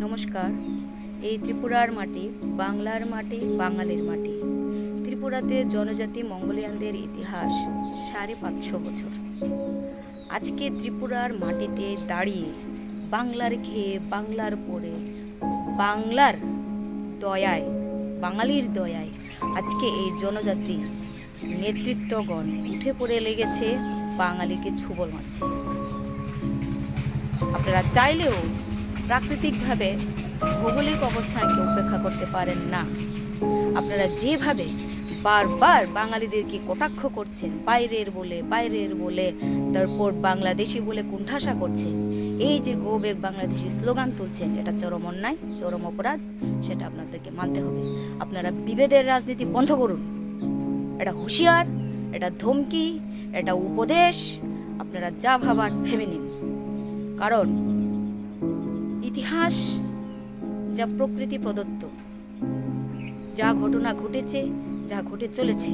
নমস্কার। এই ত্রিপুরার মাটি বাংলার মাটি, বাঙালির মাটি। ত্রিপুরাতে জনজাতি মঙ্গোলিয়ানদের ইতিহাস ৫৫০ বছর। আজকে ত্রিপুরার মাটিতে দাঁড়িয়ে বাংলার খেয়ে বাংলার পরে বাংলার দয়ায়, বাঙালির দয়ায় আজকে এই জনজাতি নেতৃত্বগণ উঠে পড়ে লেগেছে, বাঙালিকে ছুবল মারছে। আপনারা চাইলেও প্রাকৃতিকভাবে ভৌগোলিক অবস্থানকে উপেক্ষা করতে পারেন না। আপনারা যেভাবে বারবার বাঙালিদেরকে কটাক্ষ করছেন, বাইরের বলে তারপর বাংলাদেশি বলে কুণ্ঠাসা করছেন, এই যে গো ব্যাক বাংলাদেশি স্লোগান তুলছেন, এটা চরম অন্যায়, চরম অপরাধ। সেটা আপনাদেরকে মানতে হবে। আপনারা বিভেদের রাজনীতি বন্ধ করুন। এটা হুঁশিয়ার, এটা ধমকি, এটা উপদেশ। আপনারা যা ভাবার ভেবে নিন। কারণ ইতিহাস যা প্রকৃতি প্রদত্ত, যা ঘটনা ঘটেছে, যা ঘটে চলেছে,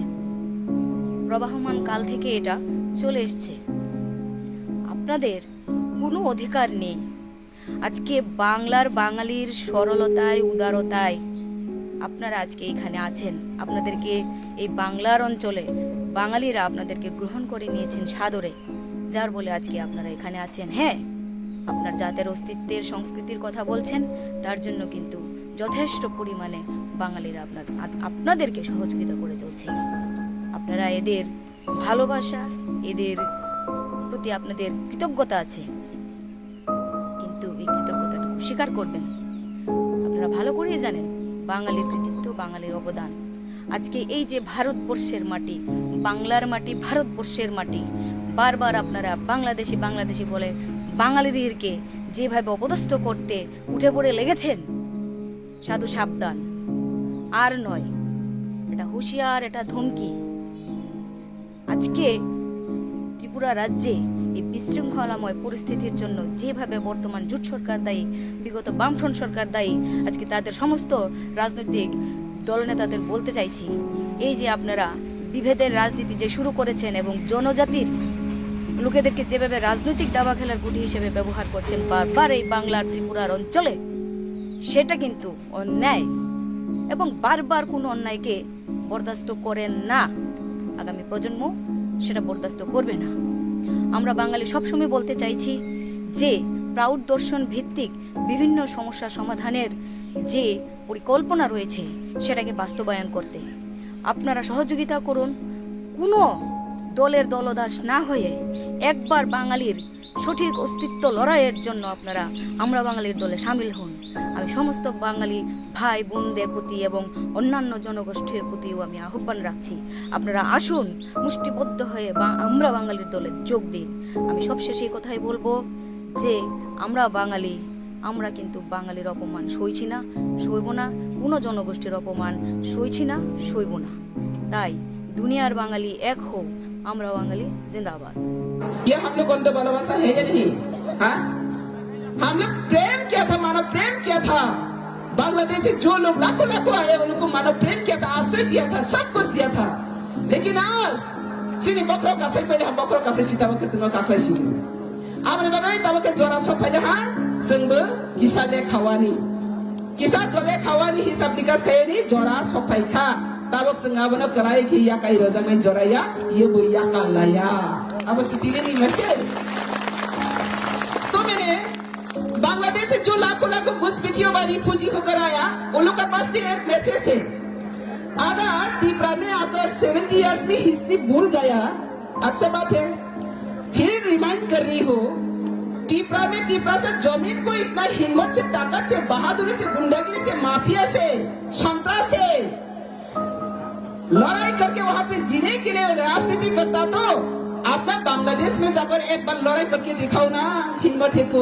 প্রবাহমান কাল থেকে এটা চলে এসছে। আপনাদের কোনো অধিকার নেই। আজকে বাংলার বাঙালির সরলতায়, উদারতায় আপনারা আজকে এখানে আছেন। আপনাদেরকে এই বাংলার অঞ্চলে বাঙালিরা আপনাদেরকে গ্রহণ করে নিয়েছেন সাদরে, যার বলে আজকে আপনারা এখানে আছেন। হ্যাঁ, আপনার জাতের অস্তিত্বের, সংস্কৃতির কথা বলছেন, তার জন্য কিন্তু যথেষ্ট পরিমাণে বাঙালিরা আপনাদেরকে সহযোগিতা করে চলছে। আপনারা এদের ভালোবাসা, এদের প্রতি আপনাদের কৃতজ্ঞতা আছে, কিন্তু এই কৃতজ্ঞতাটুকু স্বীকার করবেন। আপনারা ভালো করেই জানেন বাঙালির কৃতিত্ব, বাঙালির অবদান। আজকে এই যে ভারতবর্ষের মাটি, বাংলার মাটি, ভারতবর্ষের মাটি, বারবার আপনারা বাংলাদেশি বলে বাঙালিদেরকে যেভাবে অপদস্থ করতে উঠে পড়ে লেগেছেন, সাধু সাবধান। আর নয়, এটা হুঁশিয়ার, এটা ধমকি। আজকে ত্রিপুরা রাজ্যে এই বিশৃঙ্খলাময় পরিস্থিতির জন্য যেভাবে বর্তমান জোট সরকার দায়ী, বিগত বামফ্রন্ট সরকার দায়ী, আজকে তাদের সমস্ত রাজনৈতিক দলনেতাদের বলতে চাইছি, এই যে আপনারা বিভেদের রাজনীতি যে শুরু করেছেন এবং জনজাতির লোকেদেরকে যেভাবে রাজনৈতিক দাবা খেলার গুটি হিসেবে ব্যবহার করছেন বারবার এই বাংলার ত্রিপুরার অঞ্চলে, সেটা কিন্তু অন্যায় এবং বারবার কোনো অন্যায়কে বরদাস্ত করেন না। আগামী প্রজন্ম সেটা বরদাস্ত করবে না। আমরা বাঙালি সবসময় বলতে চাইছি যে প্রাউড দর্শন ভিত্তিক বিভিন্ন সমস্যা সমাধানের যে পরিকল্পনা রয়েছে, সেটাকে বাস্তবায়ন করতে আপনারা সহযোগিতা করুন। কোনো দলের দলদাস না হয়ে একবার বাঙালির সঠিক অস্তিত্ব লড়াইয়ের জন্য আমরা বাঙালির দলে সামিল হন। আমি সমস্ত বাঙালি ভাই বোনদের প্রতি এবং অন্যান্য জনগোষ্ঠীর প্রতিও আমি আহ্বান রাখছি, আপনারা আসুন, মুষ্টিবদ্ধ হয়ে আমরা বাঙালির দলে যোগ দিন। আমি সবশেষে এই কথাই বলবো যে আমরা বাঙালি, আমরা কিন্তু বাঙালির অপমান সইছি না, সইব না। কোনো জনগোষ্ঠীর অপমান সইছি না, সইব না। তাই দুনিয়ার বাঙালি এক হোক, আমরা বাঙালি जिंदाबाद। ये हम लोग बंधु भालोबासा है या नहीं? हाँ, हम लोग प्रेम किया था, मानव प्रेम किया था। बांग्लादेश से जो लोग लाखों आए, उन लोगों को मानव प्रेम किया था, आश्रय दिया था, सब कुछ दिया था। लेकिन आज sini bokro kasih pede ham bokro kasih cita bok kesino kaklai sini. Amre bagai tahu ke jora sok pede ha, sengbe kisah le khawani hisab nikas kaya ni jora sok paika. Tabok sengabana kerai ki ya kai rozangan joraya, ye bu ya kalaya. अब सिटीले नहीं message तो मैंने बांग्लादेश से जो लाखों घुसपैठियों व refugee होकर आया, उन लोग के पास भी एक मैसेज है। अगर त्रिपुरा में अगर 70 इयर्स में हिस्ट्री भूल गया, अच्छा बात है, फिर रिमाइंड कर रही हो, त्रिपुरा से जमीन को इतना हिम्मत से, ताकत से, बहादुरी से, गुंडागिरी से, माफिया से, संतरा से लड़ाई करके वहां पे जीने के लिए राजनीति करता, तो आपने बांग्लादेश में जाकर एक बार लड़ाई करके दिखाओ ना, हिम्मत है तो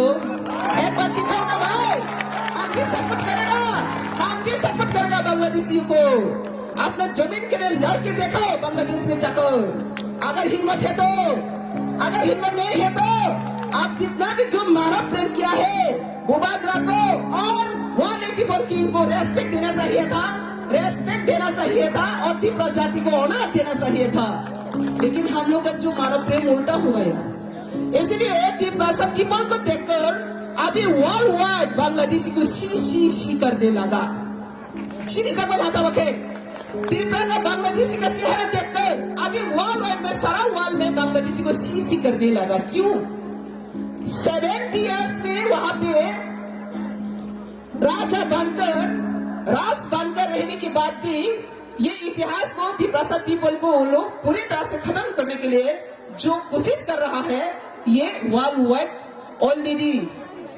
एक बार दिखाओ ना भाई। आपकी सपोर्ट करेगा बांग्लादेशियों को। आपने जमीन के लिए लड़ के देखो बांग्लादेश में जाकर। अगर हिम्मत है तो, अगर हिम्मत नहीं है तो आप जितना भी जो मानव प्रेम किया है वो बात रखो, और 184 किंग को रेस्पेक्ट देना चाहिए था और त्रिपुरा जाति को ऑनर देना चाहिए था। लेकिन हम लोग का जो मानव प्रेम उल्टा हुआ है, इसलिए त्रिपुरा पीपल को देखकर अभी वर्ल्ड वाइड बांग्लादेशी को शी करने लगा। चीनी जब आता वक्त त्रिपुरा का बांग्लादेशी का चेहरा देखकर अभी वर्ल्ड वाइड में सारा वर्ल्ड में बांग्लादेशी को सी करने लगा। क्यों? 70 इयर्स में वहां पे राज बनकर रहने के बाद भी ये इतिहास को त्रिपुरा पीपल को वो लोग पूरी तरह से खत्म करने के लिए जो कोशिश कर रहा है, ये वर्ल्ड वाइड ऑलरेडी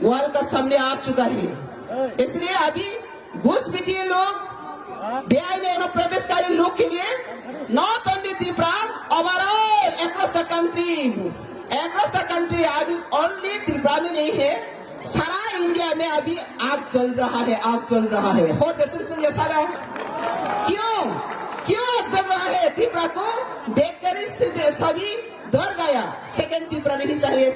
वर्ल्ड का सामने आ चुका है। इसलिए अभी घुसपैठिए लोग, बेआईनी अनुप्रवेशकारी लोग के लिए not only Tripura, overall across the country अभी ओनली त्रिपुरा में नहीं है, सारा इंडिया में अभी आग चल रहा है। हो देश सारा क्यों आग चल रहा है? त्रिपुरा को देखकर सभी डर गया। सेकंड त्रिपुरा नहीं चाहिए।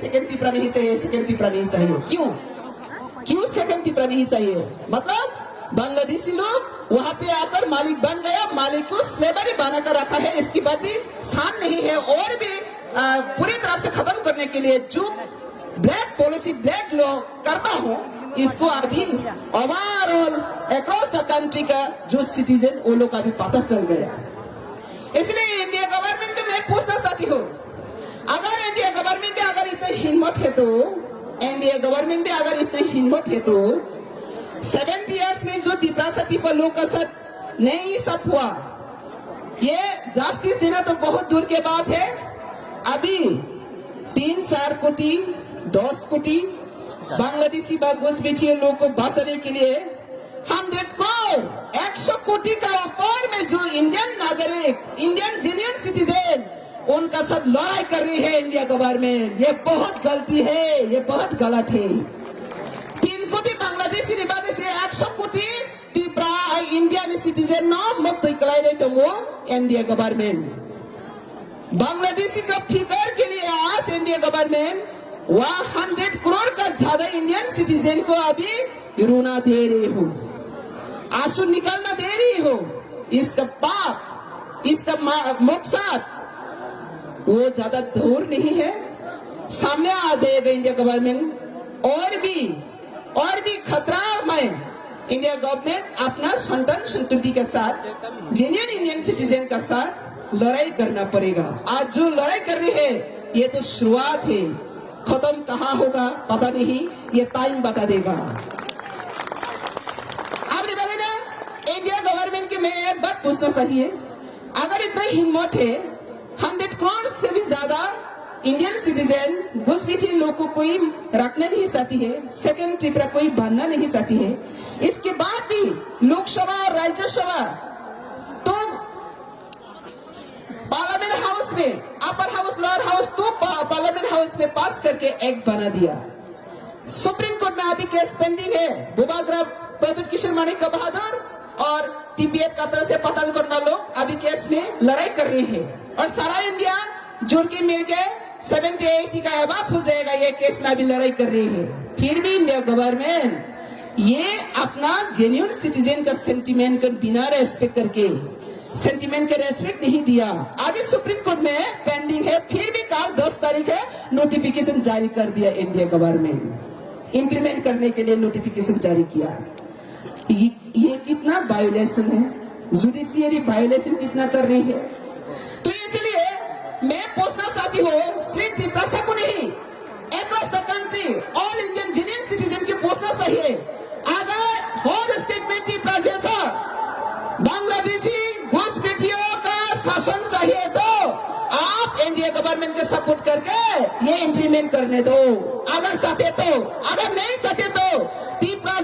क्यों सेकंड त्रिपुरा नहीं चाहिए? मतलब बांग्लादेशी लोग वहां पे आकर मालिक बन गया, मालिक को स्लेवरी बनाकर रखा है। इसकी बात भी शान नहीं है। और भी पूरी तरह से खत्म करने के लिए जो ब्लैक पॉलिसी, ब्लैक लॉ करता हूँ, इसको अभी ओवरऑल अक्रॉस द कंट्री का जो सिटीजन वो लोग का भी पता चल गया। इसलिए इंडिया गवर्नमेंट को मैं पूछना चाहती हूँ, अगर इंडिया गवर्नमेंट में अगर इतनी हिम्मत है तो 70 इयर्स में जो त्रिपुरा पीपल लोग का साथ नहीं सब हुआ, ये जस्टिस देना तो बहुत दूर के बात है। अभी 3-4 कोटी 10 कोटी बांग्लादेशी घुसपैठिए लोग को बचाने के लिए 100 कोटी का ऊपर में जो इंडियन नागरिक, इंडियन जेन्युइन सिटीजन, उनका साथ लड़ाई कर रही है इंडिया गवर्नमेंट। ये बहुत गलती है, ये बहुत गलत है। 3 कोटी बांग्लादेशी निवासी से 100 कोटी त्रिपुरा इंडियन सिटीजन नाम मत इकलाई रहे तो वो इंडिया गवर्नमेंट बांग्लादेशी का फिकर के लिए आज इंडिया गवर्नमेंट 100 करोड़ का ज्यादा इंडियन सिटीजन को अभी रोना दे रही हो, आंसू निकालना दे रही हो। इसका पाप, इसका मकसद वो ज्यादा दूर नहीं है, सामने आ जाएगा इंडिया गवर्नमेंट। और भी खतरा में इंडिया गवर्नमेंट अपना संतान संतति के साथ, जेन्युइन इंडियन सिटीजन का साथ लड़ाई करना पड़ेगा। आज जो लड़ाई कर रही है ये तो शुरुआत है, खत्म कहाँ होगा पता नहीं, ये टाइम बता देगा। आपने बोले ना, इंडिया गवर्नमेंट के मैं एक बात पूछना चाहिए, अगर इतना हिम्मत है 100 करोड़ से भी ज्यादा इंडियन सिटीजन घुसपैठिए लोग को कोई रखना नहीं चाहती है, सेकंड त्रिपुरा कोई बनना नहीं चाहती है, इसके बाद भी लोकसभा और राज्यसभा तो पार्लियामेंट हाउस में, अपर हाउस, लोअर हाउस तो पार्लियामेंट हाउस में पास करके एक्ट बना दिया। सुप्रीम कोर्ट में अभी केस पेंडिंग है। बुबाग्राम प्रद्युत किशोर माणिक बहादुर और टीपीएफ का तरफ से पतन करना लोग अभी केस में लड़ाई कर रहे हैं, और सारा इंडिया जुड़ के मिल के 70-80 का अबाब हो जाएगा। ये केस में अभी लड़ाई कर रही है। फिर भी इंडिया गवर्नमेंट ये अपना जेन्युइन सिटीजन का सेंटिमेंट का बिना रेस्पेक्ट करके सेंटिमेंट का रेस्पेक्ट नहीं दिया। अभी सुप्रीम कोर्ट में पेंडिंग है, फिर भी कल 10 तारीख है नोटिफिकेशन जारी कर दिया। इंडिया गवर्नमेंट इंप्लीमेंट करने के लिए नोटिफिकेशन जारी किया। ये कितना वायोलेशन है, जुडिशियरी वायोलेशन कितना कर रही है। तो इसलिए मैं पूछना चाहती हूँ, सिर्फ त्रिपुरा को नहीं, across the country all Indian genuine citizen के पूछना चाहिए, अगर होल स्टेट में त्रिपुरा जैसा बांग्लादेशी घुसपैठियों का शासन चाहिए तो आप इंडिया गवर्नमेंट के सपोर्ट करके ये इंप्लीमेंट करने दो। अगर चाहते तो, अगर नहीं चाहते तो त्रिपुरा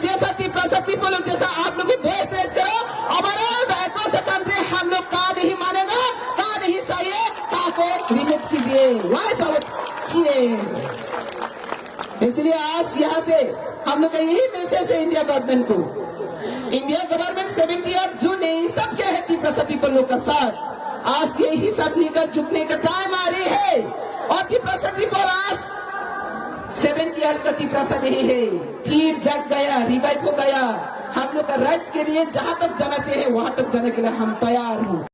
पीपल जैसा आप लोग भी वॉइस रेज करो। ओवरऑल अक्रॉस द कंट्री हम लोग का नहीं मानेगा, का नहीं चाहिए, का को रिमूव कीजिए, वाइप आउट कीजिए। इसलिए आज यहाँ से हम लोग का यही मैसेज है इंडिया गवर्नमेंट को। इंडिया गवर्नमेंट 70 ईयर्स जो नहीं सब क्या है त्रिपुरा पीपल लोग का साथ, आज यही सब निकल झुकने का टाइम आ रही है। और त्रिपुरा पीपल आज 70 ईयर्स का त्रिपुरा नहीं है, फिर जग गया, रिवाइव हो गया। हम लोग का राइट्स के लिए जहां तक जाना चाहिए वहां तक जाने के लिए हम तैयार हूँ।